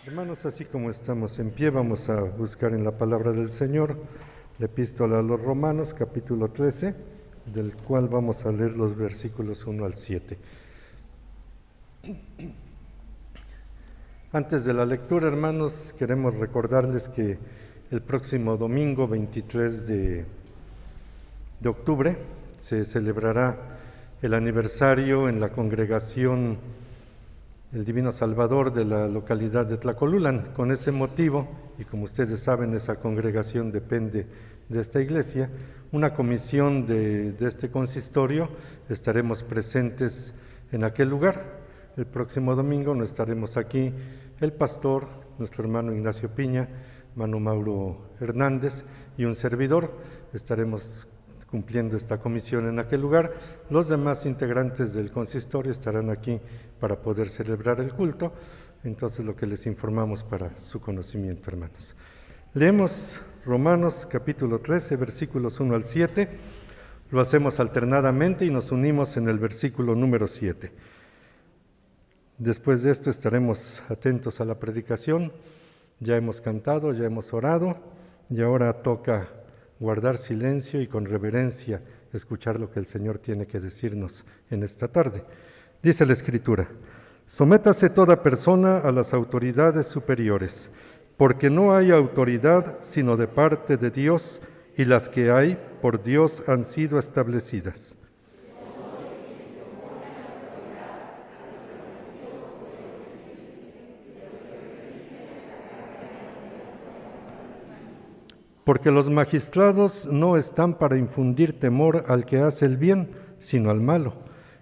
Hermanos, así como estamos en pie, vamos a buscar en la palabra del Señor la epístola a los Romanos, capítulo 13, del cual vamos a leer los versículos 1 al 7. Antes de la lectura, hermanos, queremos recordarles que el próximo domingo, 23 de octubre, se celebrará el aniversario en la congregación El Divino Salvador de la localidad de Tlacolulán. Con ese motivo, y como ustedes saben, esa congregación depende de esta iglesia, una comisión de este consistorio estaremos presentes en aquel lugar. El próximo domingo no estaremos aquí el pastor, nuestro hermano Ignacio Piña, hermano Mauro Hernández y un servidor. Estaremos cumpliendo esta comisión en aquel lugar. Los demás integrantes del consistorio estarán aquí para poder celebrar el culto. Entonces, lo que les informamos para su conocimiento, hermanos. Leemos Romanos capítulo 13, versículos 1 al 7. Lo hacemos alternadamente y nos unimos en el versículo número 7. Después de esto estaremos atentos a la predicación. Ya hemos cantado, ya hemos orado y ahora toca guardar silencio y con reverencia escuchar lo que el Señor tiene que decirnos en esta tarde. Dice la Escritura: sométase toda persona a las autoridades superiores, porque no hay autoridad sino de parte de Dios, y las que hay por Dios han sido establecidas. Porque los magistrados no están para infundir temor al que hace el bien, sino al malo.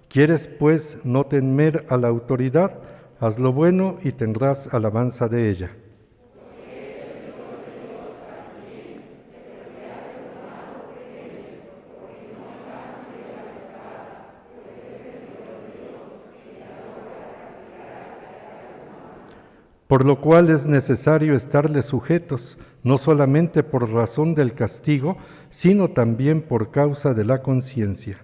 ¿Quieres, pues, no temer a la autoridad? Haz lo bueno y tendrás alabanza de ella. Por lo cual es necesario estarle sujetos, no solamente por razón del castigo, sino también por causa de la conciencia.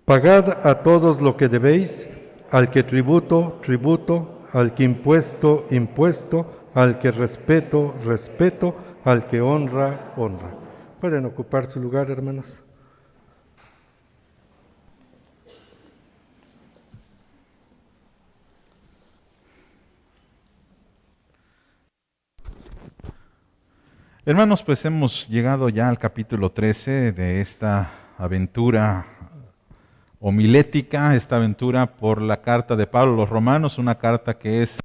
Pagad a todos lo que debéis, al que tributo, tributo, al que impuesto, impuesto, al que respeto, respeto, al que honra, honra. ¿Pueden ocupar su lugar, hermanos? Hermanos, pues hemos llegado ya al capítulo 13 de esta aventura homilética, esta aventura por la carta de Pablo a los Romanos, una carta que es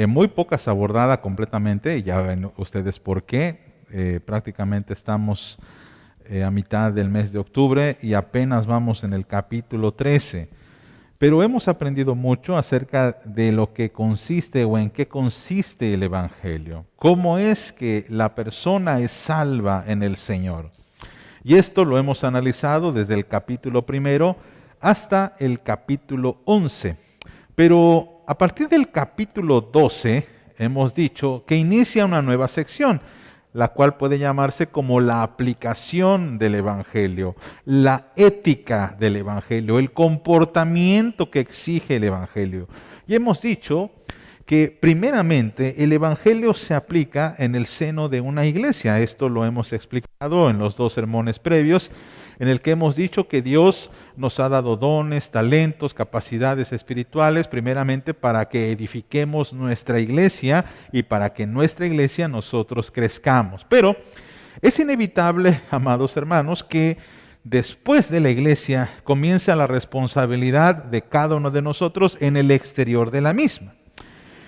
muy pocas abordada completamente, y ya ven ustedes por qué. Prácticamente estamos a mitad del mes de octubre y apenas vamos en el capítulo 13. Pero hemos aprendido mucho acerca de lo que consiste o en qué consiste el Evangelio. Cómo es que la persona es salva en el Señor. Y esto lo hemos analizado desde el capítulo 1 hasta el capítulo 11. Pero a partir del capítulo 12 hemos dicho que inicia una nueva sección, la cual puede llamarse como la aplicación del Evangelio, la ética del Evangelio, el comportamiento que exige el Evangelio. Y hemos dicho que primeramente el Evangelio se aplica en el seno de una iglesia. Esto lo hemos explicado en los 2 sermones previos, en el que hemos dicho que Dios nos ha dado dones, talentos, capacidades espirituales, primeramente para que edifiquemos nuestra iglesia y para que en nuestra iglesia nosotros crezcamos. Pero es inevitable, amados hermanos, que después de la iglesia comienza la responsabilidad de cada uno de nosotros en el exterior de la misma.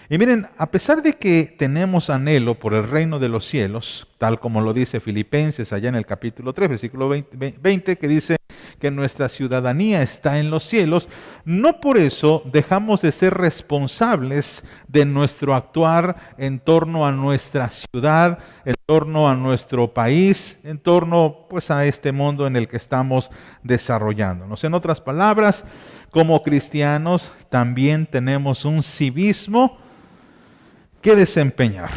Y miren, a pesar de que tenemos anhelo por el reino de los cielos, tal como lo dice Filipenses allá en el capítulo 3, versículo 20, que dice que nuestra ciudadanía está en los cielos, no por eso dejamos de ser responsables de nuestro actuar en torno a nuestra ciudad, en torno a nuestro país, en torno pues a este mundo en el que estamos desarrollándonos. En otras palabras, como cristianos también tenemos un civismo que desempeñar.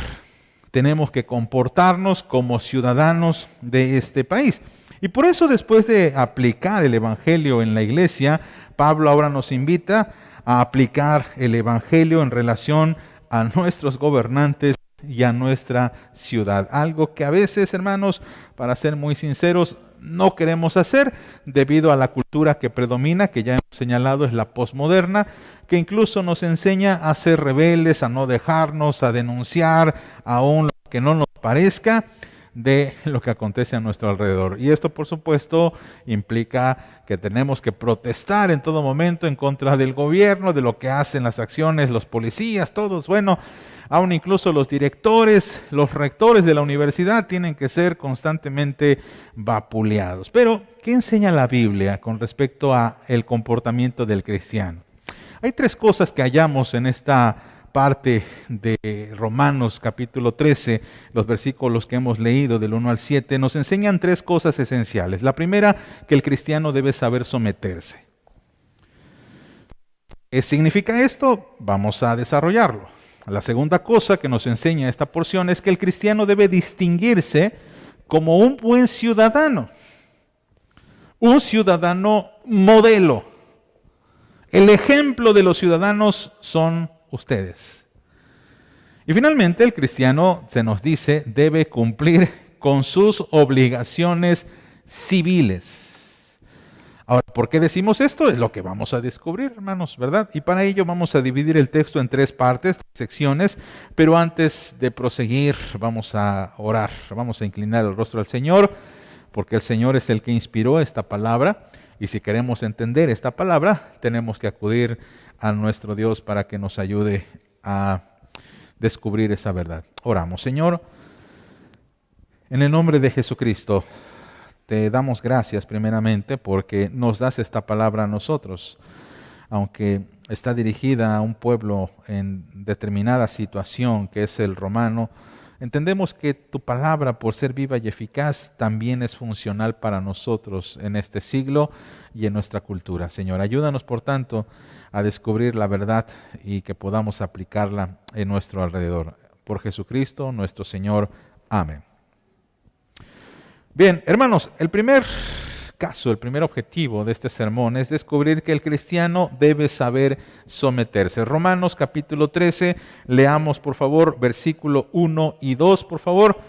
tenemos que comportarnos como ciudadanos de este país. Y por eso, después de aplicar el Evangelio en la iglesia, Pablo ahora nos invita a aplicar el Evangelio en relación a nuestros gobernantes y a nuestra ciudad. Algo que a veces, hermanos, para ser muy sinceros, no queremos hacer debido a la cultura que predomina, que ya hemos señalado es la posmoderna, que incluso nos enseña a ser rebeldes, a no dejarnos, a denunciar aún lo que no nos parezca de lo que acontece a nuestro alrededor. Y esto, por supuesto, implica que tenemos que protestar en todo momento en contra del gobierno, de lo que hacen las acciones, los policías, todos, bueno, aún incluso los directores, los rectores de la universidad tienen que ser constantemente vapuleados. Pero, ¿qué enseña la Biblia con respecto a el comportamiento del cristiano? Hay tres cosas que hallamos en esta parte de Romanos capítulo 13, los versículos que hemos leído del 1 al 7, nos enseñan tres cosas esenciales. La primera, que el cristiano debe saber someterse. ¿Qué significa esto? Vamos a desarrollarlo. La segunda cosa que nos enseña esta porción es que el cristiano debe distinguirse como un buen ciudadano, un ciudadano modelo. El ejemplo de los ciudadanos son ustedes. Y finalmente el cristiano, se nos dice, debe cumplir con sus obligaciones civiles. Ahora, ¿por qué decimos esto? Es lo que vamos a descubrir, hermanos, ¿verdad? Y para ello vamos a dividir el texto en tres partes, tres secciones, pero antes de proseguir vamos a orar, vamos a inclinar el rostro al Señor, porque el Señor es el que inspiró esta palabra, y si queremos entender esta palabra, tenemos que acudir a nuestro Dios para que nos ayude a descubrir esa verdad. Oramos. Señor, en el nombre de Jesucristo, te damos gracias primeramente porque nos das esta palabra a nosotros, aunque está dirigida a un pueblo en determinada situación que es el romano. Entendemos que tu palabra, por ser viva y eficaz, también es funcional para nosotros en este siglo y en nuestra cultura. Señor, ayúdanos, por tanto, a descubrir la verdad y que podamos aplicarla en nuestro alrededor. Por Jesucristo, nuestro Señor. Amén. Bien, hermanos, el primer caso, el primer objetivo de este sermón es descubrir que el cristiano debe saber someterse. Romanos capítulo 13, leamos por favor versículo 1 y 2, por favor.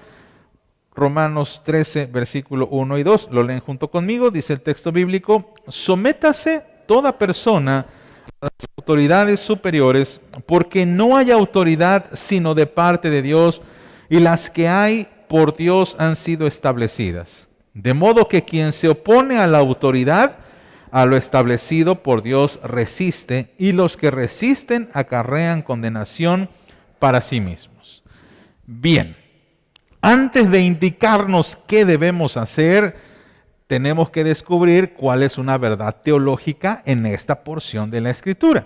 Romanos 13, versículo 1 y 2, lo leen junto conmigo, dice el texto bíblico: sométase toda persona a las autoridades superiores, porque no hay autoridad sino de parte de Dios, y las que hay por Dios han sido establecidas. De modo que quien se opone a la autoridad, a lo establecido por Dios resiste, y los que resisten acarrean condenación para sí mismos. Bien, antes de indicarnos qué debemos hacer, tenemos que descubrir cuál es una verdad teológica en esta porción de la Escritura.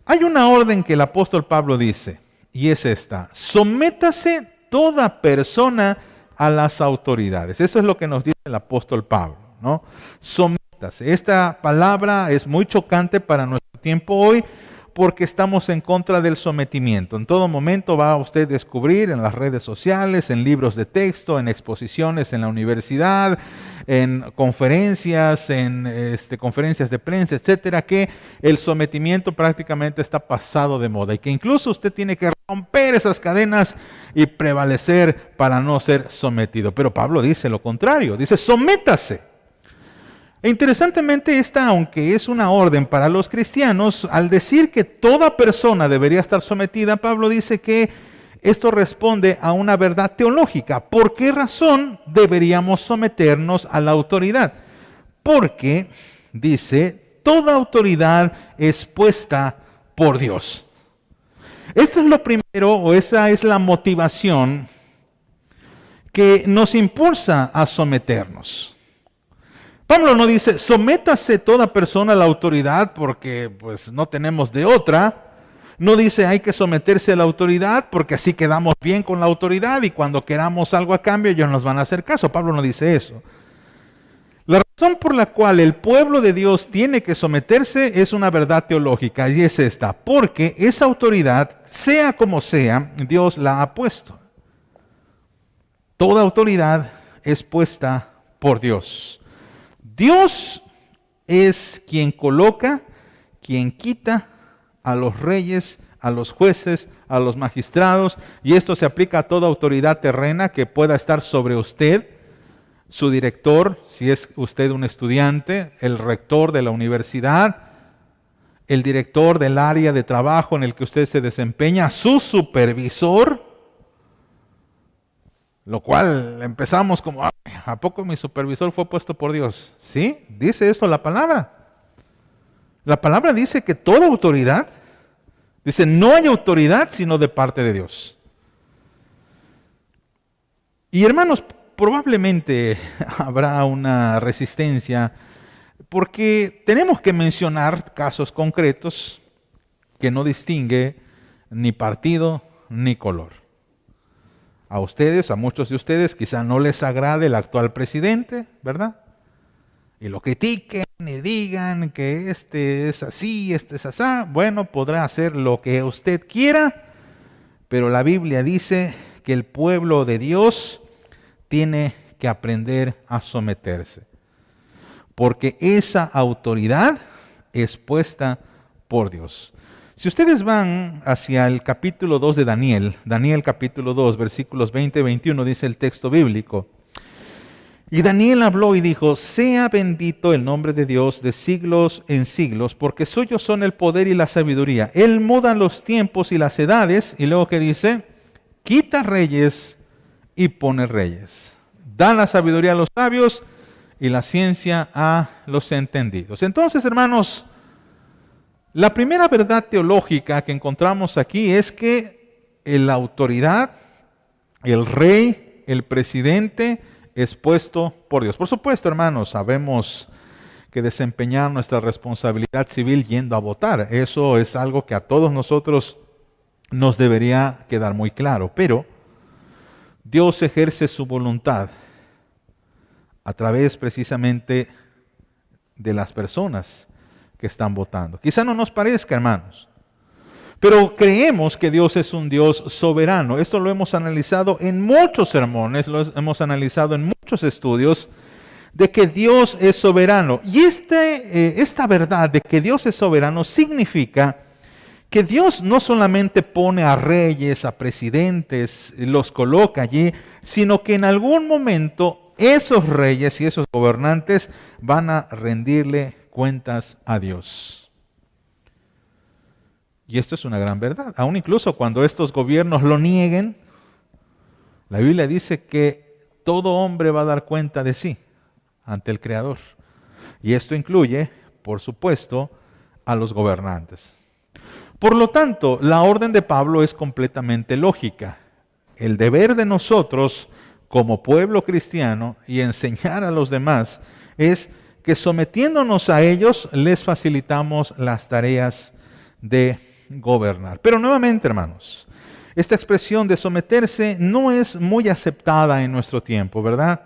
Hay una orden que el apóstol Pablo dice, y es esta: sométase toda persona a las autoridades. Eso es lo que nos dice el apóstol Pablo, ¿no? Sométase. Esta palabra es muy chocante para nuestro tiempo hoy porque estamos en contra del sometimiento. En todo momento va a usted descubrir en las redes sociales, en libros de texto, en exposiciones en la universidad, en conferencias, conferencias de prensa, etcétera, que el sometimiento prácticamente está pasado de moda y que incluso usted tiene que romper esas cadenas y prevalecer para no ser sometido. Pero Pablo dice lo contrario, dice sométase. E interesantemente esta, aunque es una orden para los cristianos, al decir que toda persona debería estar sometida, Pablo dice que esto responde a una verdad teológica. ¿Por qué razón deberíamos someternos a la autoridad? Porque, dice, toda autoridad es puesta por Dios. Esto es lo primero, o esa es la motivación que nos impulsa a someternos. Pablo no dice, sométase toda persona a la autoridad porque pues no tenemos de otra. No dice, hay que someterse a la autoridad porque así quedamos bien con la autoridad y cuando queramos algo a cambio ellos nos van a hacer caso. Pablo no dice eso. La razón por la cual el pueblo de Dios tiene que someterse es una verdad teológica y es esta, porque esa autoridad, sea como sea, Dios la ha puesto. Toda autoridad es puesta por Dios. Dios es quien coloca, quien quita a los reyes, a los jueces, a los magistrados, y esto se aplica a toda autoridad terrena que pueda estar sobre usted, su director, si es usted un estudiante, el rector de la universidad, el director del área de trabajo en el que usted se desempeña, su supervisor, lo cual empezamos como, ¿a poco mi supervisor fue puesto por Dios? ¿Sí? Dice esto la palabra. La palabra dice que toda autoridad, dice, no hay autoridad sino de parte de Dios. Y hermanos, probablemente habrá una resistencia porque tenemos que mencionar casos concretos que no distingue ni partido ni color. A ustedes, a muchos de ustedes, quizá no les agrade el actual presidente, ¿verdad? Y lo critiquen y digan que este es así, este es asá. Bueno, podrá hacer lo que usted quiera, pero la Biblia dice que el pueblo de Dios tiene que aprender a someterse, porque esa autoridad es puesta por Dios. Si ustedes van hacia el capítulo 2 de Daniel, Daniel capítulo 2, versículos 20 y 21, dice el texto bíblico, y Daniel habló y dijo, sea bendito el nombre de Dios de siglos en siglos, porque suyos son el poder y la sabiduría. Él muda los tiempos y las edades, y luego que dice, quita reyes y pone reyes. Da la sabiduría a los sabios y la ciencia a los entendidos. Entonces, hermanos, la primera verdad teológica que encontramos aquí es que la autoridad, el rey, el presidente, es puesto por Dios. Por supuesto, hermanos, sabemos que desempeñar nuestra responsabilidad civil yendo a votar, eso es algo que a todos nosotros nos debería quedar muy claro. Pero Dios ejerce su voluntad a través precisamente de las personas que están votando. Quizá no nos parezca, hermanos, pero creemos que Dios es un Dios soberano. Esto lo hemos analizado en muchos sermones, lo hemos analizado en muchos estudios, de que Dios es soberano. Y esta verdad de que Dios es soberano significa que Dios no solamente pone a reyes, a presidentes, los coloca allí, sino que en algún momento esos reyes y esos gobernantes van a rendirle cuentas a Dios. Y esto es una gran verdad. Aún incluso cuando estos gobiernos lo nieguen, la Biblia dice que todo hombre va a dar cuenta de sí ante el Creador. Y esto incluye, por supuesto, a los gobernantes. Por lo tanto, la orden de Pablo es completamente lógica. El deber de nosotros como pueblo cristiano y enseñar a los demás es que sometiéndonos a ellos les facilitamos las tareas de gobernar. Pero nuevamente, hermanos, esta expresión de someterse no es muy aceptada en nuestro tiempo, ¿verdad?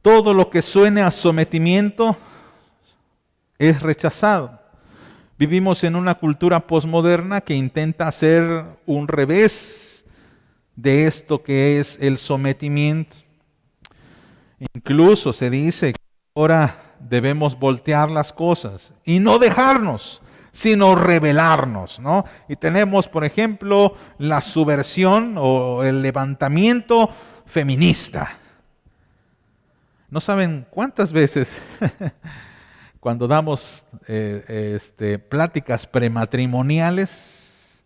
Todo lo que suene a sometimiento es rechazado. Vivimos en una cultura posmoderna que intenta hacer un revés de esto que es el sometimiento. Incluso se dice que ahora debemos voltear las cosas y no dejarnos, sino rebelarnos, ¿no? Y tenemos, por ejemplo, la subversión o el levantamiento feminista. No saben cuántas veces cuando damos pláticas prematrimoniales,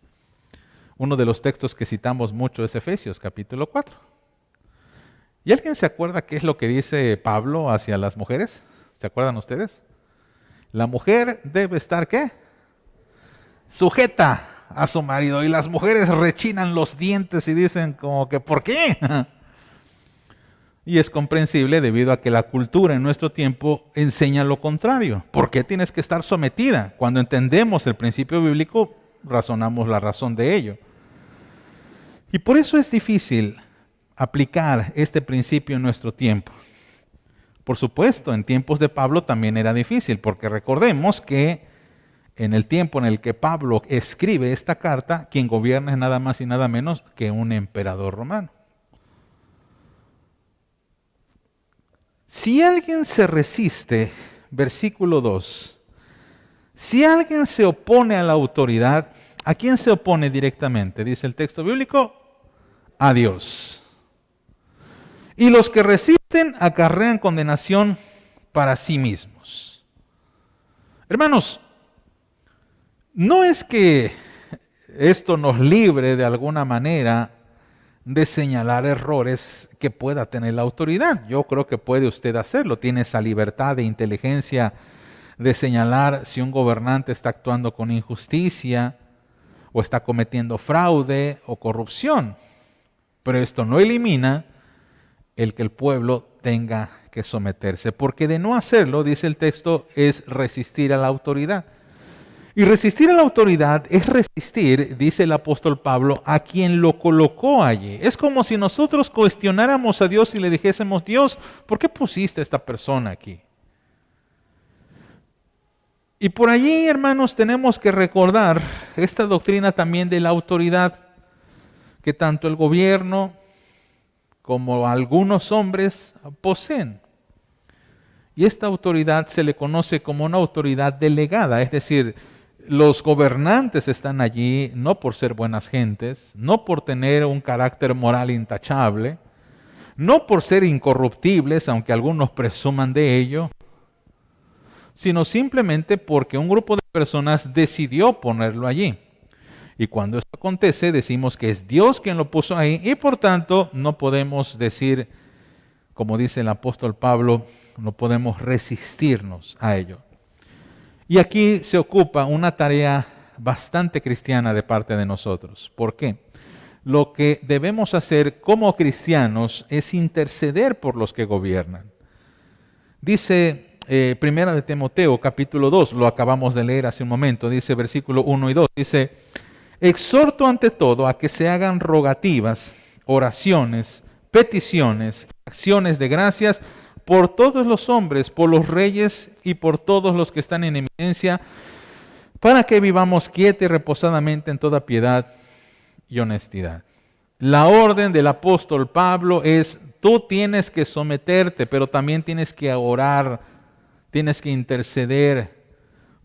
uno de los textos que citamos mucho es Efesios capítulo 4. ¿Y alguien se acuerda qué es lo que dice Pablo hacia las mujeres? ¿Se acuerdan ustedes? La mujer debe estar, ¿qué? Sujeta a su marido. Y las mujeres rechinan los dientes y dicen como que ¿por qué? Y es comprensible debido a que la cultura en nuestro tiempo enseña lo contrario. ¿Por qué tienes que estar sometida? Cuando entendemos el principio bíblico, razonamos la razón de ello. Y por eso es difícil aplicar este principio en nuestro tiempo. Por supuesto, en tiempos de Pablo también era difícil, porque recordemos que en el tiempo en el que Pablo escribe esta carta, quien gobierna es nada más y nada menos que un emperador romano. Si alguien se resiste, versículo 2, si alguien se opone a la autoridad, ¿a quién se opone directamente? Dice el texto bíblico, a Dios. Y los que resisten acarrean condenación para sí mismos. Hermanos, no es que esto nos libre de alguna manera de señalar errores que pueda tener la autoridad. Yo creo que puede usted hacerlo. Tiene esa libertad de inteligencia de señalar si un gobernante está actuando con injusticia o está cometiendo fraude o corrupción. Pero esto no elimina el que el pueblo tenga que someterse, porque de no hacerlo, dice el texto, es resistir a la autoridad. Y resistir a la autoridad es resistir, dice el apóstol Pablo, a quien lo colocó allí. Es como si nosotros cuestionáramos a Dios y le dijésemos, Dios, ¿por qué pusiste a esta persona aquí? Y por allí, hermanos, tenemos que recordar esta doctrina también de la autoridad, que tanto el gobierno como algunos hombres poseen. Y esta autoridad se le conoce como una autoridad delegada, es decir, los gobernantes están allí no por ser buenas gentes, no por tener un carácter moral intachable, no por ser incorruptibles, aunque algunos presuman de ello, sino simplemente porque un grupo de personas decidió ponerlo allí. Y cuando esto acontece, decimos que es Dios quien lo puso ahí y por tanto no podemos decir, como dice el apóstol Pablo, no podemos resistirnos a ello. Y aquí se ocupa una tarea bastante cristiana de parte de nosotros. ¿Por qué? Lo que debemos hacer como cristianos es interceder por los que gobiernan. Dice Primera de Timoteo, capítulo 2, lo acabamos de leer hace un momento, dice versículo 1 y 2, dice, exhorto ante todo a que se hagan rogativas, oraciones, peticiones, acciones de gracias por todos los hombres, por los reyes y por todos los que están en eminencia, para que vivamos quieta y reposadamente en toda piedad y honestidad. La orden del apóstol Pablo es, tú tienes que someterte, pero también tienes que orar, tienes que interceder.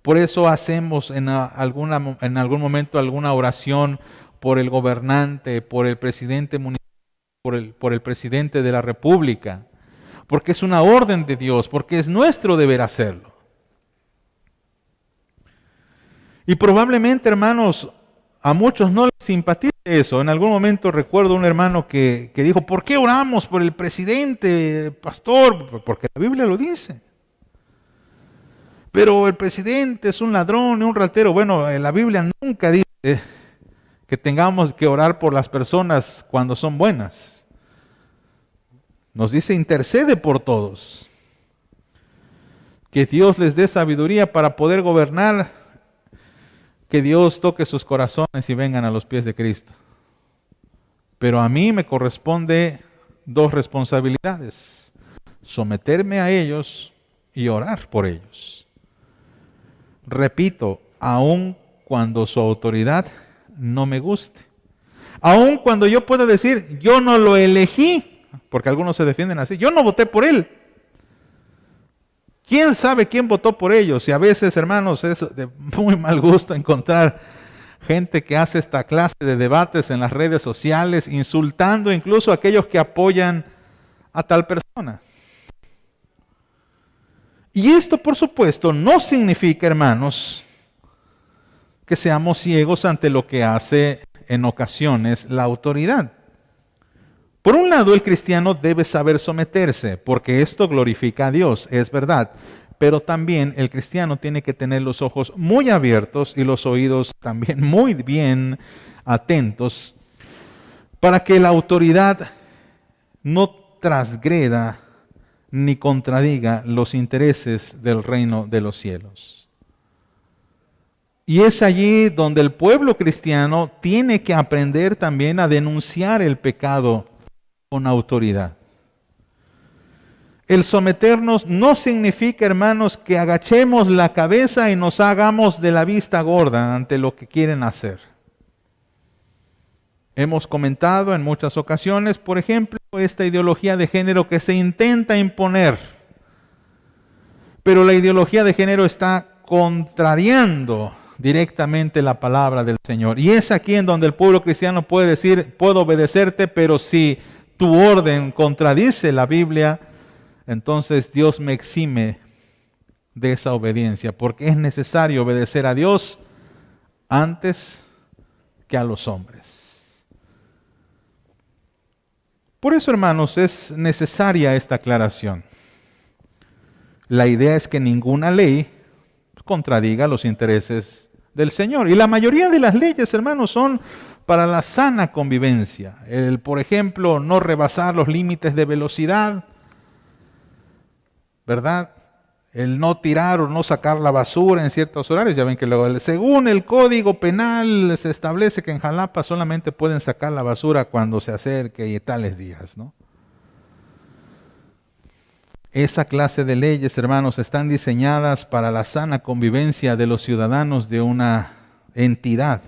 Por eso hacemos en algún momento alguna oración por el gobernante, por el presidente municipal, por el presidente de la república, porque es una orden de Dios, porque es nuestro deber hacerlo. Y probablemente, hermanos, a muchos no les simpatiza eso. En algún momento recuerdo un hermano que dijo, ¿por qué oramos por el presidente, pastor? Porque la Biblia lo dice. Pero el presidente es un ladrón y un ratero. Bueno, la Biblia nunca dice que tengamos que orar por las personas cuando son buenas. Nos dice, intercede por todos. Que Dios les dé sabiduría para poder gobernar. Que Dios toque sus corazones y vengan a los pies de Cristo. Pero a mí me corresponde dos responsabilidades. Someterme a ellos y orar por ellos. Repito, aun cuando su autoridad no me guste. Aun cuando yo pueda decir, yo no lo elegí, porque algunos se defienden así, yo no voté por él. ¿Quién sabe quién votó por ellos? Y a veces, hermanos, es de muy mal gusto encontrar gente que hace esta clase de debates en las redes sociales, insultando incluso a aquellos que apoyan a tal persona. Y esto, por supuesto, no significa, hermanos, que seamos ciegos ante lo que hace en ocasiones la autoridad. Por un lado, el cristiano debe saber someterse, porque esto glorifica a Dios, es verdad. Pero también el cristiano tiene que tener los ojos muy abiertos y los oídos también muy bien atentos, para que la autoridad no transgreda ni contradiga los intereses del reino de los cielos. Y es allí donde el pueblo cristiano tiene que aprender también a denunciar el pecado con autoridad. El someternos no significa, hermanos, que agachemos la cabeza y nos hagamos de la vista gorda ante lo que quieren hacer. Hemos comentado en muchas ocasiones, por ejemplo, esta ideología de género que se intenta imponer Pero la ideología de género está contrariando directamente la palabra del Señor. Y es aquí en donde el pueblo cristiano puede decir, puedo obedecerte, pero si tu orden contradice la Biblia, entonces Dios me exime de esa obediencia, porque es necesario obedecer a Dios antes que a los hombres. Por eso, hermanos, es necesaria esta aclaración. La idea es que ninguna ley contradiga los intereses del Señor. Y la mayoría de las leyes, hermanos, son para la sana convivencia. Por ejemplo, no rebasar los límites de velocidad, ¿verdad? El no tirar o no sacar la basura en ciertos horarios. Ya ven que luego, según el Código Penal, se establece que en Jalapa solamente pueden sacar la basura cuando se acerque y tales días, ¿no? Esa clase de leyes, hermanos, están diseñadas para la sana convivencia de los ciudadanos de una entidad.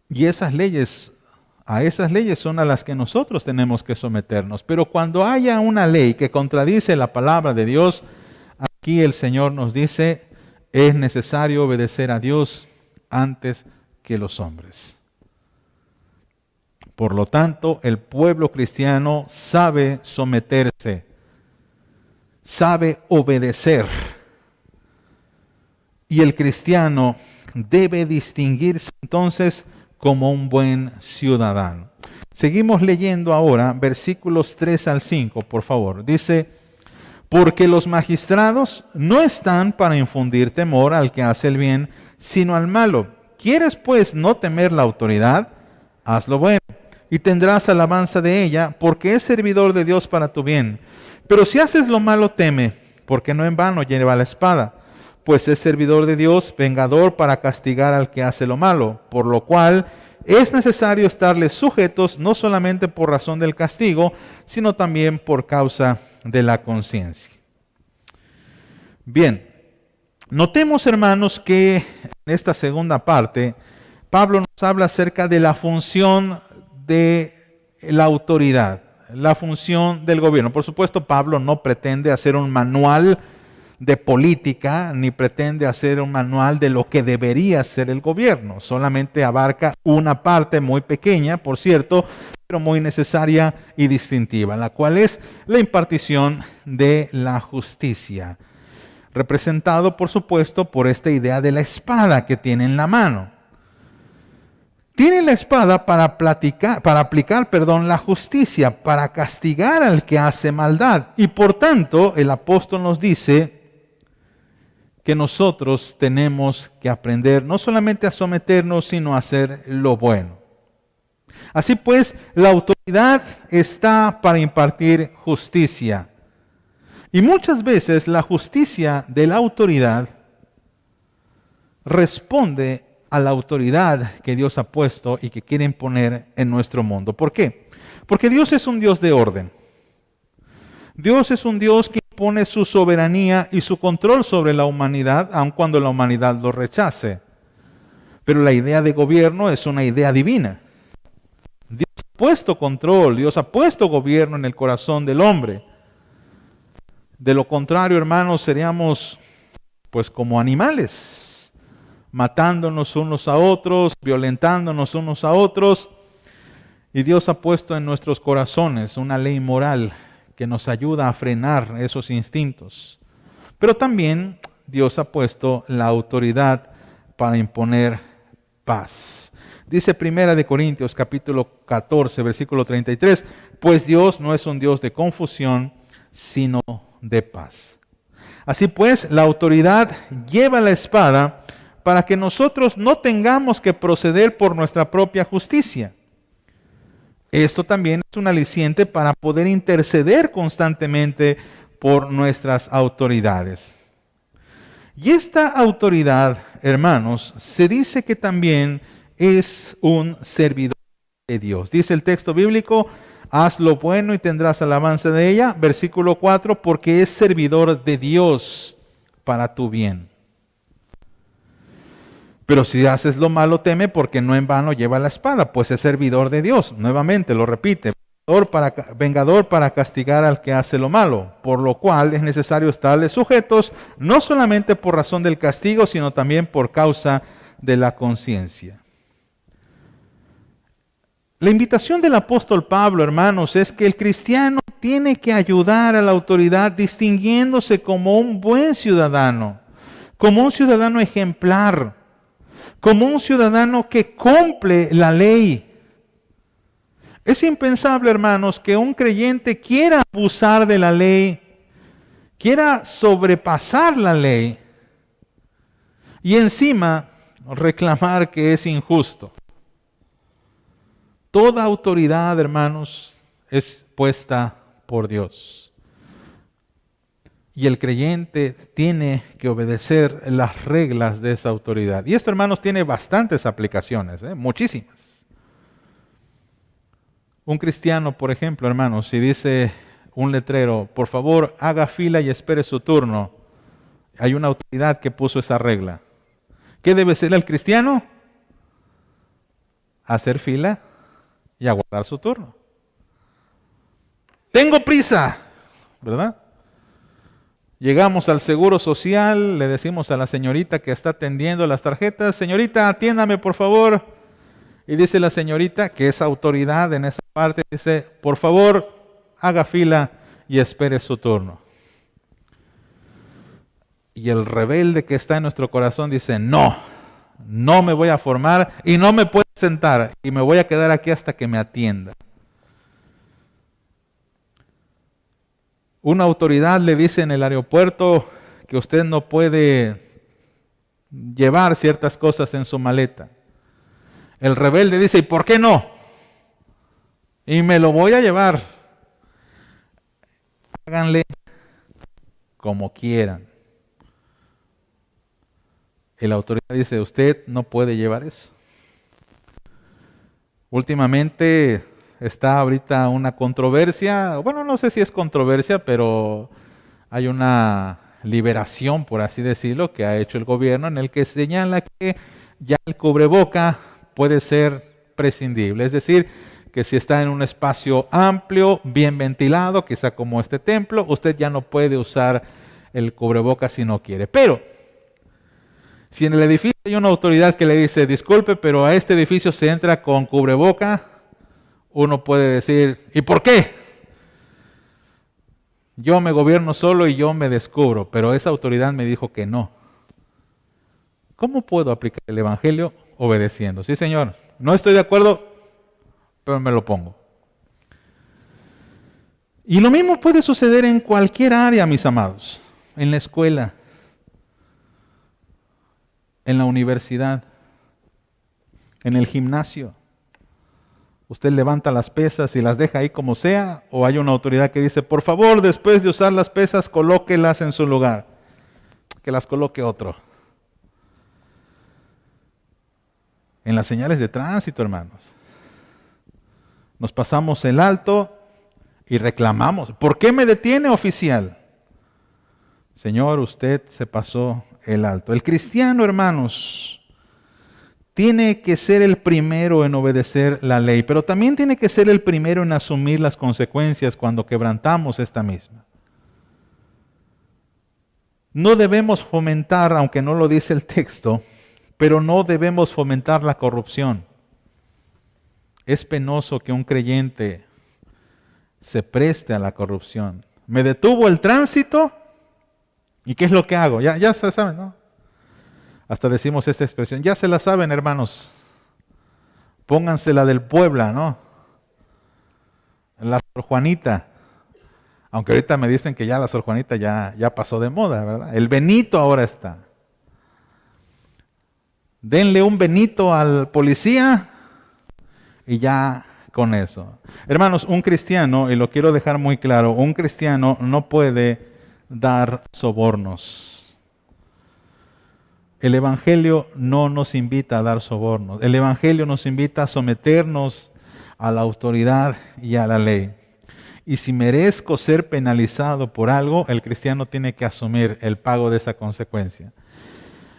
Y a esas leyes son a las que nosotros tenemos que someternos. Pero cuando haya una ley que contradice la palabra de Dios, aquí el Señor nos dice, es necesario obedecer a Dios antes que los hombres. Por lo tanto, el pueblo cristiano sabe someterse, sabe obedecer. Y el cristiano debe distinguirse entonces como un buen ciudadano. Seguimos leyendo ahora versículos 3 al 5, por favor. Dice, porque los magistrados no están para infundir temor al que hace el bien, sino al malo. ¿Quieres pues no temer la autoridad? Haz lo bueno, y tendrás alabanza de ella, porque es servidor de Dios para tu bien. Pero si haces lo malo, teme, porque no en vano lleva la espada, pues es servidor de Dios, vengador para castigar al que hace lo malo, por lo cual es necesario estarles sujetos, no solamente por razón del castigo, sino también por causa de la conciencia. Bien, notemos, hermanos, que en esta segunda parte, Pablo nos habla acerca de la función de la autoridad, la función del gobierno. Por supuesto, Pablo no pretende hacer un manual de política, ni pretende hacer un manual de lo que debería ser el gobierno. Solamente abarca una parte muy pequeña, por cierto, pero muy necesaria y distintiva, la cual es la impartición de la justicia, representado, por supuesto, por esta idea de la espada que tiene en la mano. Tiene la espada para aplicar la justicia, para castigar al que hace maldad. Y por tanto, el apóstol nos dice que nosotros tenemos que aprender no solamente a someternos, sino a hacer lo bueno. Así pues, la autoridad está para impartir justicia. Y muchas veces la justicia de la autoridad responde a la autoridad que Dios ha puesto y que quiere imponer en nuestro mundo. ¿Por qué? Porque Dios es un Dios de orden. Dios es un Dios que impone su soberanía y su control sobre la humanidad, aun cuando la humanidad lo rechace. Pero la idea de gobierno es una idea divina. Dios ha puesto control, Dios ha puesto gobierno en el corazón del hombre. De lo contrario, hermanos, seríamos pues como animales, matándonos unos a otros, violentándonos unos a otros. Y Dios ha puesto en nuestros corazones una ley moral que nos ayuda a frenar esos instintos. Pero también Dios ha puesto la autoridad para imponer paz. Dice 1 Corintios capítulo 14, versículo 33, pues Dios no es un Dios de confusión, sino de paz. Así pues, la autoridad lleva la espada para que nosotros no tengamos que proceder por nuestra propia justicia. Esto también es un aliciente para poder interceder constantemente por nuestras autoridades. Y esta autoridad, hermanos, se dice que también es un servidor de Dios. Dice el texto bíblico, haz lo bueno y tendrás alabanza de ella. Versículo 4, porque es servidor de Dios para tu bien. Pero si haces lo malo, teme, porque no en vano lleva la espada, pues es servidor de Dios. Nuevamente lo repite, vengador para castigar al que hace lo malo, por lo cual es necesario estarles sujetos, no solamente por razón del castigo, sino también por causa de la conciencia. La invitación del apóstol Pablo, hermanos, es que el cristiano tiene que ayudar a la autoridad distinguiéndose como un buen ciudadano, como un ciudadano ejemplar, como un ciudadano que cumple la ley. Es impensable, hermanos, que un creyente quiera abusar de la ley, quiera sobrepasar la ley y encima reclamar que es injusto. Toda autoridad, hermanos, es puesta por Dios. Y el creyente tiene que obedecer las reglas de esa autoridad. Y esto, hermanos, tiene bastantes aplicaciones, muchísimas. Un cristiano, por ejemplo, hermanos, si dice un letrero, por favor, haga fila y espere su turno, hay una autoridad que puso esa regla. ¿Qué debe ser el cristiano? Hacer fila y aguardar su turno. Tengo prisa, ¿verdad? Llegamos al Seguro Social, le decimos a la señorita que está atendiendo las tarjetas, señorita, atiéndame por favor. Y dice la señorita, que es autoridad en esa parte, dice, por favor, haga fila y espere su turno. Y el rebelde que está en nuestro corazón dice, no me voy a formar y no me puedo sentar y me voy a quedar aquí hasta que me atienda. Una autoridad le dice en el aeropuerto que usted no puede llevar ciertas cosas en su maleta. El rebelde dice, ¿y por qué no? Y me lo voy a llevar. Háganle como quieran. Y la autoridad dice, usted no puede llevar eso. Últimamente está ahorita una controversia, bueno, no sé si es controversia, pero hay una liberación, por así decirlo, que ha hecho el gobierno en el que señala que ya el cubreboca puede ser prescindible. Es decir, que si está en un espacio amplio, bien ventilado, quizá como este templo, usted ya no puede usar el cubreboca si no quiere. Pero si en el edificio hay una autoridad que le dice, disculpe, pero a este edificio se entra con cubreboca, uno puede decir, ¿y por qué? Yo me gobierno solo y yo me descubro, pero esa autoridad me dijo que no. ¿Cómo puedo aplicar el evangelio? Obedeciendo. Sí, Señor, no estoy de acuerdo, pero me lo pongo. Y lo mismo puede suceder en cualquier área, mis amados. En la escuela, en la universidad, en el gimnasio. Usted levanta las pesas y las deja ahí como sea, o hay una autoridad que dice, por favor, después de usar las pesas, colóquelas en su lugar. Que las coloque otro. En las señales de tránsito, hermanos. Nos pasamos el alto y reclamamos. ¿Por qué me detiene, oficial? Señor, usted se pasó el alto. El cristiano, hermanos, tiene que ser el primero en obedecer la ley, pero también tiene que ser el primero en asumir las consecuencias cuando quebrantamos esta misma. No debemos fomentar, aunque no lo dice el texto, pero no debemos fomentar la corrupción. Es penoso que un creyente se preste a la corrupción. Me detuvo el tránsito, ¿y qué es lo que hago? Ya se saben, ¿no? Hasta decimos esa expresión, ya se la saben, hermanos. Pónganse la del Puebla, ¿no? La Sor Juanita. Aunque ahorita me dicen que ya la Sor Juanita ya pasó de moda, ¿verdad? El Benito ahora está. Denle un Benito al policía y ya con eso. Hermanos, un cristiano, y lo quiero dejar muy claro, un cristiano no puede dar sobornos. El Evangelio no nos invita a dar sobornos. El Evangelio nos invita a someternos a la autoridad y a la ley. Y si merezco ser penalizado por algo, el cristiano tiene que asumir el pago de esa consecuencia.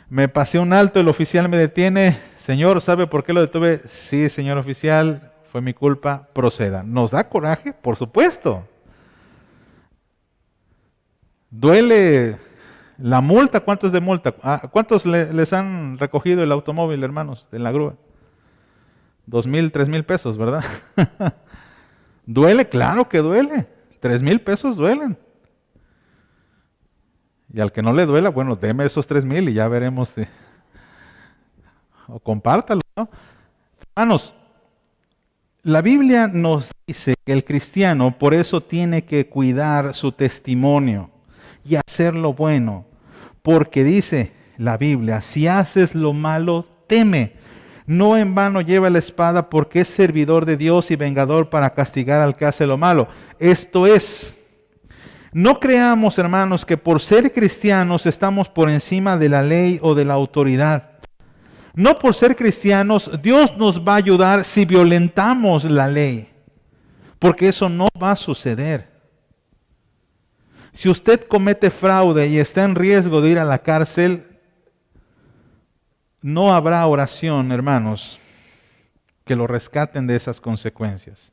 Me pasé un alto, el oficial me detiene. Señor, ¿sabe por qué lo detuve? Sí, señor oficial, fue mi culpa, proceda. ¿Nos da coraje? Por supuesto. Duele la multa. ¿Cuánto es de multa? ¿Cuántos les han recogido el automóvil, hermanos, de la grúa? 2,000, 3,000 pesos, ¿verdad? ¿Duele? Claro que duele. 3,000 pesos duelen. Y al que no le duela, bueno, deme esos 3,000 y ya veremos. O compártalo, ¿no? Hermanos, la Biblia nos dice que el cristiano por eso tiene que cuidar su testimonio y hacer lo bueno. Porque dice la Biblia, si haces lo malo, teme. No en vano lleva la espada porque es servidor de Dios y vengador para castigar al que hace lo malo. Esto es, no creamos, hermanos, que por ser cristianos estamos por encima de la ley o de la autoridad. No por ser cristianos, Dios nos va a ayudar si violentamos la ley, porque eso no va a suceder. Si usted comete fraude y está en riesgo de ir a la cárcel, no habrá oración, hermanos, que lo rescaten de esas consecuencias.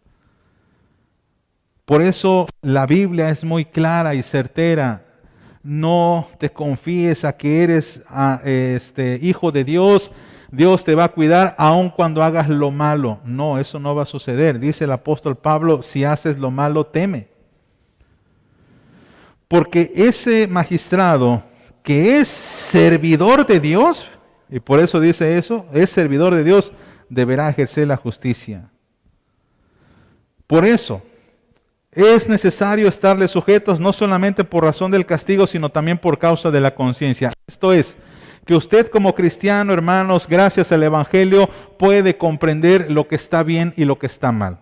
Por eso la Biblia es muy clara y certera. No te confíes a que eres hijo de Dios. Dios te va a cuidar aun cuando hagas lo malo. No, eso no va a suceder. Dice el apóstol Pablo, si haces lo malo, teme. Porque ese magistrado que es servidor de Dios, y por eso dice eso, es servidor de Dios, deberá ejercer la justicia. Por eso es necesario estarle sujetos no solamente por razón del castigo, sino también por causa de la conciencia. Esto es, que usted como cristiano, hermanos, gracias al Evangelio, puede comprender lo que está bien y lo que está mal.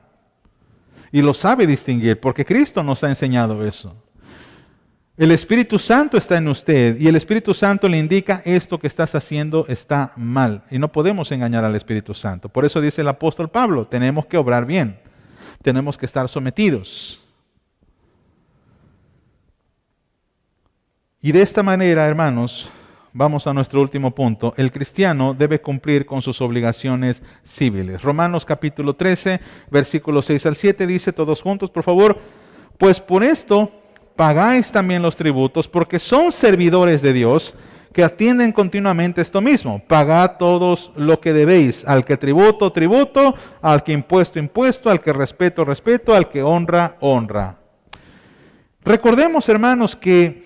Y lo sabe distinguir, porque Cristo nos ha enseñado eso. El Espíritu Santo está en usted y el Espíritu Santo le indica esto que estás haciendo está mal. Y no podemos engañar al Espíritu Santo. Por eso dice el apóstol Pablo, tenemos que obrar bien, tenemos que estar sometidos. Y de esta manera, hermanos, vamos a nuestro último punto. El cristiano debe cumplir con sus obligaciones civiles. Romanos capítulo 13, versículos 6 al 7 dice, todos juntos, por favor, pues por esto pagáis también los tributos, porque son servidores de Dios, que atienden continuamente esto mismo. Pagad todos lo que debéis, al que tributo, tributo, al que impuesto, impuesto, al que respeto, respeto, al que honra, honra. Recordemos, hermanos, que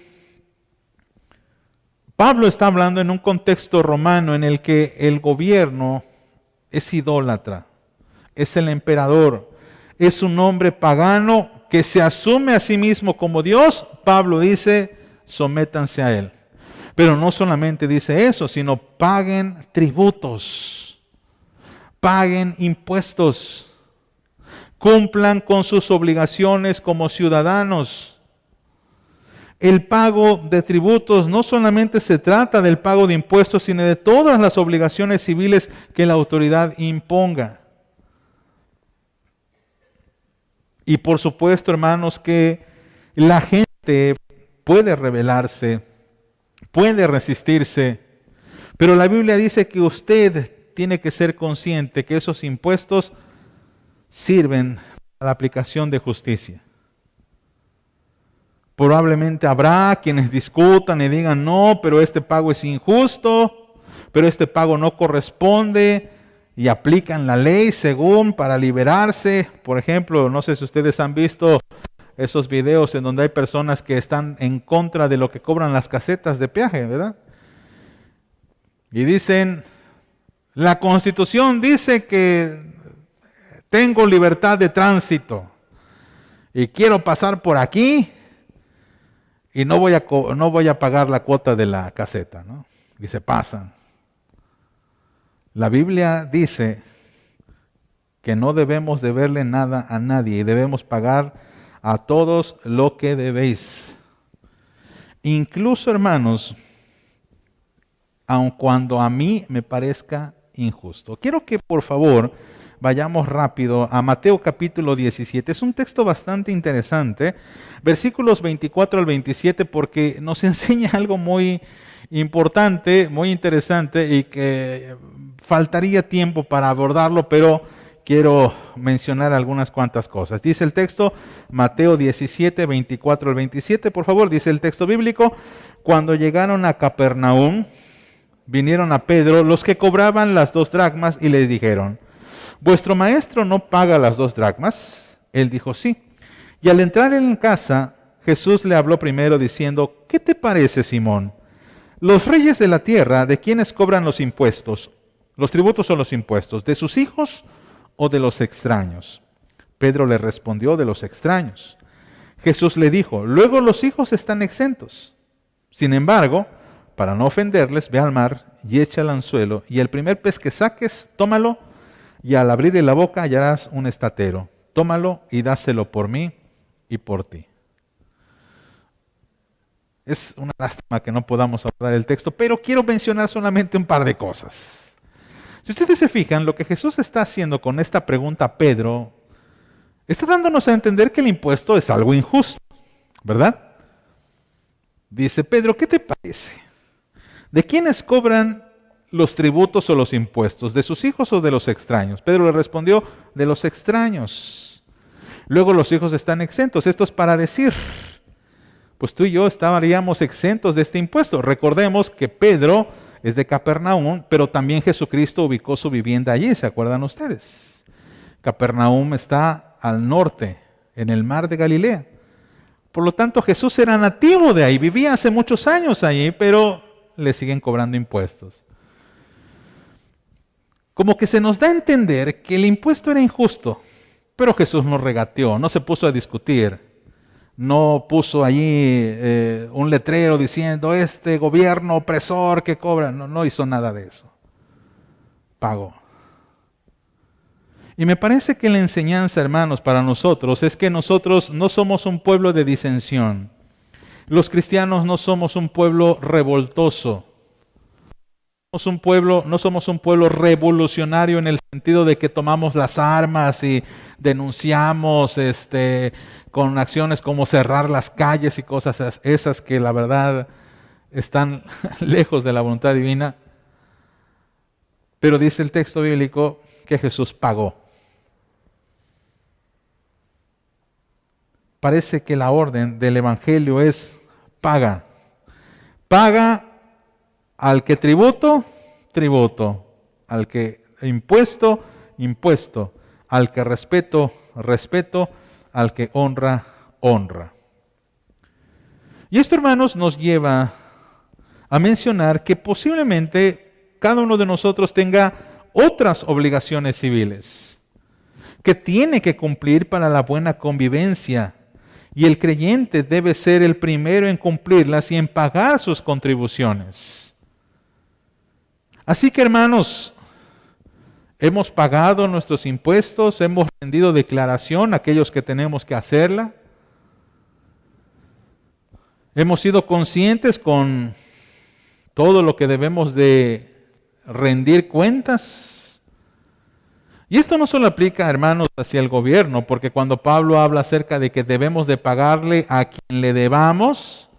Pablo está hablando en un contexto romano en el que el gobierno es idólatra, es el emperador, es un hombre pagano que se asume a sí mismo como Dios. Pablo dice, sométanse a él. Pero no solamente dice eso, sino paguen tributos, paguen impuestos, cumplan con sus obligaciones como ciudadanos. El pago de tributos no solamente se trata del pago de impuestos, sino de todas las obligaciones civiles que la autoridad imponga. Y por supuesto, hermanos, que la gente puede rebelarse, puede resistirse, pero la Biblia dice que usted tiene que ser consciente que esos impuestos sirven para la aplicación de justicia. Probablemente habrá quienes discutan y digan, no, pero este pago es injusto, pero este pago no corresponde, y aplican la ley según para liberarse. Por ejemplo, no sé si ustedes han visto esos videos en donde hay personas que están en contra de lo que cobran las casetas de peaje, ¿verdad? Y dicen, la Constitución dice que tengo libertad de tránsito y quiero pasar por aquí y no voy a pagar la cuota de la caseta, ¿no? Y se pasan. La Biblia dice que no debemos deberle nada a nadie y debemos pagar a todos lo que debéis. Incluso, hermanos, aun cuando a mí me parezca injusto. Quiero que por favor vayamos rápido a Mateo capítulo 17. Es un texto bastante interesante, versículos 24 al 27, porque nos enseña algo muy importante, muy interesante y que faltaría tiempo para abordarlo, pero quiero mencionar algunas cuantas cosas. Dice el texto, Mateo 17, 24 al 27, por favor, dice el texto bíblico, cuando llegaron a Capernaum, vinieron a Pedro los que cobraban las 2 dracmas y les dijeron, ¿vuestro maestro no paga las 2 dracmas? Él dijo, sí. Y al entrar en casa, Jesús le habló primero diciendo, ¿qué te parece, Simón? Los reyes de la tierra, ¿de quiénes cobran los impuestos? Los tributos son los impuestos, ¿de sus hijos o de los extraños? Pedro le respondió, de los extraños. Jesús le dijo, luego los hijos están exentos. Sin embargo, para no ofenderles, ve al mar y echa el anzuelo, y el primer pez que saques, tómalo, y al abrirle la boca hallarás un estatero. Tómalo y dáselo por mí y por ti. Es una lástima que no podamos abordar el texto, pero quiero mencionar solamente un par de cosas. Si ustedes se fijan, lo que Jesús está haciendo con esta pregunta a Pedro, está dándonos a entender que el impuesto es algo injusto, ¿verdad? Dice, Pedro, ¿qué te parece? ¿De quiénes cobran los tributos o los impuestos? ¿De sus hijos o de los extraños? Pedro le respondió, de los extraños. Luego los hijos están exentos. Esto es para decir, pues tú y yo estaríamos exentos de este impuesto. Recordemos que Pedro es de Capernaum, pero también Jesucristo ubicó su vivienda allí, ¿se acuerdan ustedes? Capernaum está al norte, en el mar de Galilea. Por lo tanto, Jesús era nativo de ahí, vivía hace muchos años allí, pero le siguen cobrando impuestos. Como que se nos da a entender que el impuesto era injusto, pero Jesús no regateó, no se puso a discutir. No puso allí un letrero diciendo, este gobierno opresor que cobra. No hizo nada de eso. Pagó. Y me parece que la enseñanza, hermanos, para nosotros es que nosotros no somos un pueblo de disensión. Los cristianos no somos un pueblo revoltoso. No somos un pueblo revolucionario en el sentido de que tomamos las armas y denunciamos con acciones como cerrar las calles y cosas esas que la verdad están lejos de la voluntad divina. Pero dice el texto bíblico que Jesús pagó. Parece que la orden del Evangelio es paga. Paga al que tributo, tributo. Al que impuesto, impuesto. Al que respeto, respeto. Al que honra, honra. Y esto, hermanos, nos lleva a mencionar que posiblemente cada uno de nosotros tenga otras obligaciones civiles que tiene que cumplir para la buena convivencia. Y el creyente debe ser el primero en cumplirlas y en pagar sus contribuciones. Así que, hermanos, hemos pagado nuestros impuestos, hemos rendido declaración a aquellos que tenemos que hacerla. Hemos sido conscientes con todo lo que debemos de rendir cuentas. Y esto no solo aplica, hermanos, hacia el gobierno, porque cuando Pablo habla acerca de que debemos de pagarle a quien le debamos,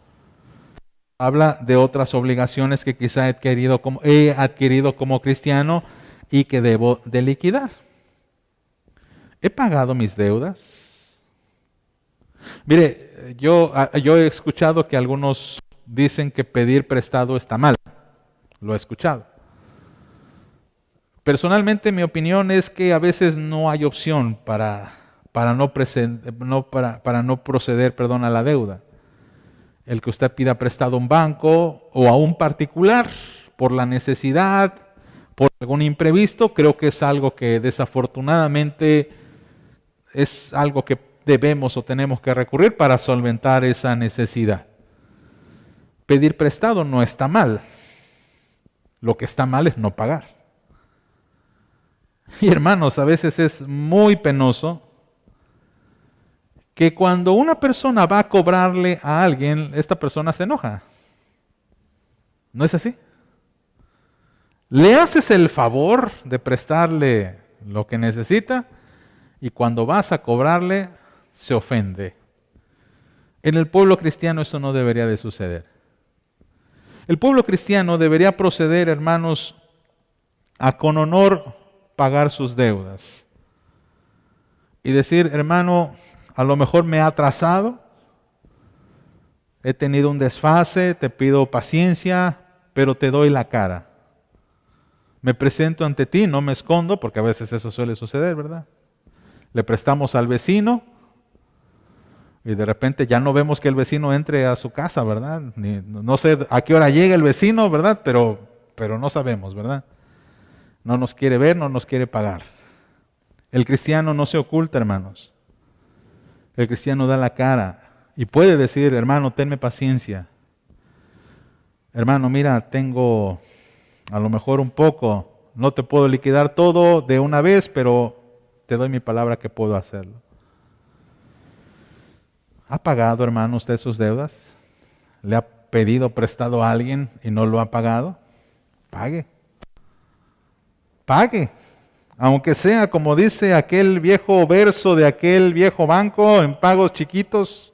habla de otras obligaciones que quizá he adquirido como cristiano y que debo de liquidar. ¿He pagado mis deudas? Mire, yo he escuchado que algunos dicen que pedir prestado está mal. Lo he escuchado. Personalmente, mi opinión es que a veces no hay opción para no proceder a la deuda. El que usted pida prestado a un banco o a un particular por la necesidad, por algún imprevisto, creo que es algo que desafortunadamente es algo que debemos o tenemos que recurrir para solventar esa necesidad. Pedir prestado no está mal. Lo que está mal es no pagar. Y hermanos, a veces es muy penoso que cuando una persona va a cobrarle a alguien, esta persona se enoja. ¿No es así? Le haces el favor de prestarle lo que necesita y cuando vas a cobrarle, se ofende. En el pueblo cristiano eso no debería de suceder. El pueblo cristiano debería proceder, hermanos, a con honor pagar sus deudas. y decir, hermano, a lo mejor me ha atrasado, he tenido un desfase, te pido paciencia, pero te doy la cara. Me presento ante ti, no me escondo, porque a veces eso suele suceder, ¿verdad? Le prestamos al vecino y de repente ya no vemos que el vecino entre a su casa, ¿verdad? No sé a qué hora llega el vecino, ¿verdad? Pero no sabemos, ¿verdad? No nos quiere ver, no nos quiere pagar. El cristiano no se oculta, hermanos. El cristiano da la cara y puede decir, hermano, tenme paciencia. Hermano, mira, tengo a lo mejor un poco, no te puedo liquidar todo de una vez, pero te doy mi palabra que puedo hacerlo. ¿Ha pagado, hermano, usted sus deudas? ¿Le ha pedido prestado a alguien y no lo ha pagado? Pague. Pague. Aunque sea, como dice aquel viejo verso de aquel viejo banco, en pagos chiquitos,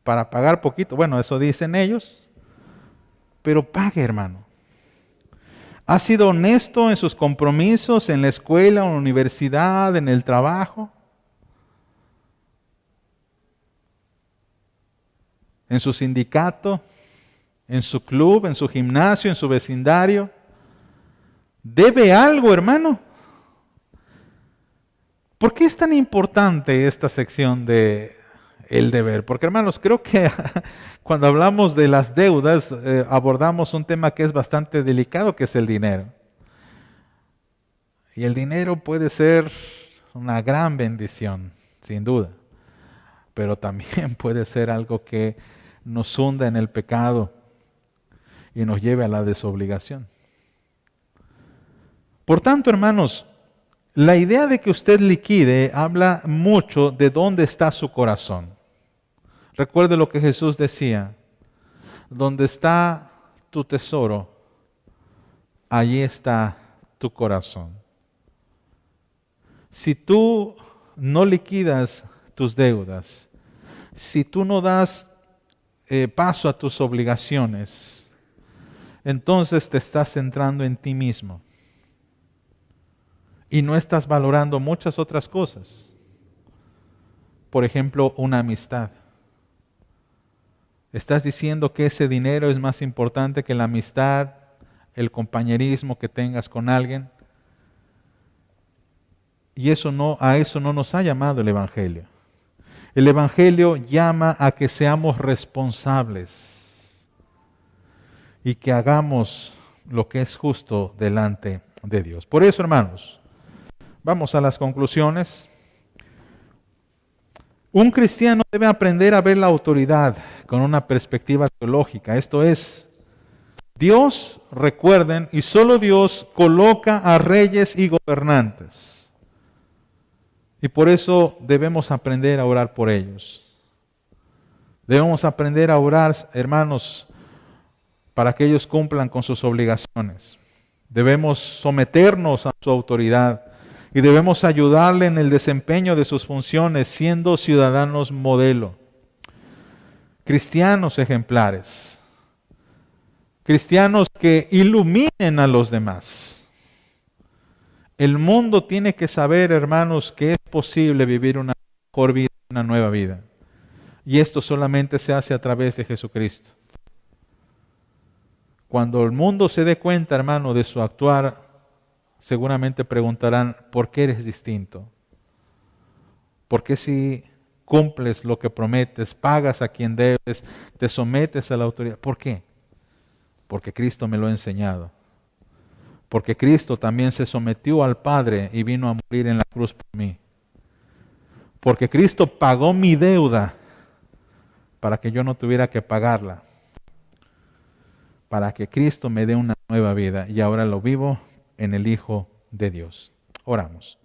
para pagar poquito. Bueno, eso dicen ellos. Pero pague, hermano. ¿Ha sido honesto en sus compromisos en la escuela, en la universidad, en el trabajo? ¿En su sindicato? ¿En su club? ¿En su gimnasio? ¿En su vecindario? ¿Debe algo, hermano? ¿Por qué es tan importante esta sección de el deber? Porque, hermanos, creo que cuando hablamos de las deudas abordamos un tema que es bastante delicado, que es el dinero. Y el dinero puede ser una gran bendición, sin duda, pero también puede ser algo que nos hunda en el pecado y nos lleve a la desobligación. Por tanto, hermanos, la idea de que usted liquide habla mucho de dónde está su corazón. Recuerde lo que Jesús decía, donde está tu tesoro, allí está tu corazón. Si tú no liquidas tus deudas, si tú no das paso a tus obligaciones, entonces te estás centrando en ti mismo. Y no estás valorando muchas otras cosas. Por ejemplo, una amistad. Estás diciendo que ese dinero es más importante que la amistad, el compañerismo que tengas con alguien. Y a eso no nos ha llamado el Evangelio. El Evangelio llama a que seamos responsables y que hagamos lo que es justo delante de Dios. Por eso, hermanos, vamos a las conclusiones. Un cristiano debe aprender a ver la autoridad con una perspectiva teológica. Esto es, Dios, recuerden, y solo Dios coloca a reyes y gobernantes. Y por eso debemos aprender a orar por ellos. Debemos aprender a orar, hermanos, para que ellos cumplan con sus obligaciones. Debemos someternos a su autoridad y debemos ayudarle en el desempeño de sus funciones, siendo ciudadanos modelo, cristianos ejemplares, cristianos que iluminen a los demás. El mundo tiene que saber, hermanos, que es posible vivir una mejor vida, una nueva vida. Y esto solamente se hace a través de Jesucristo. Cuando el mundo se dé cuenta, hermano, de su actuar, seguramente preguntarán, ¿por qué eres distinto? ¿Por qué si cumples lo que prometes, pagas a quien debes, te sometes a la autoridad? ¿Por qué? Porque Cristo me lo ha enseñado. Porque Cristo también se sometió al Padre y vino a morir en la cruz por mí. Porque Cristo pagó mi deuda para que yo no tuviera que pagarla. Para que Cristo me dé una nueva vida y ahora lo vivo en el Hijo de Dios. Oramos.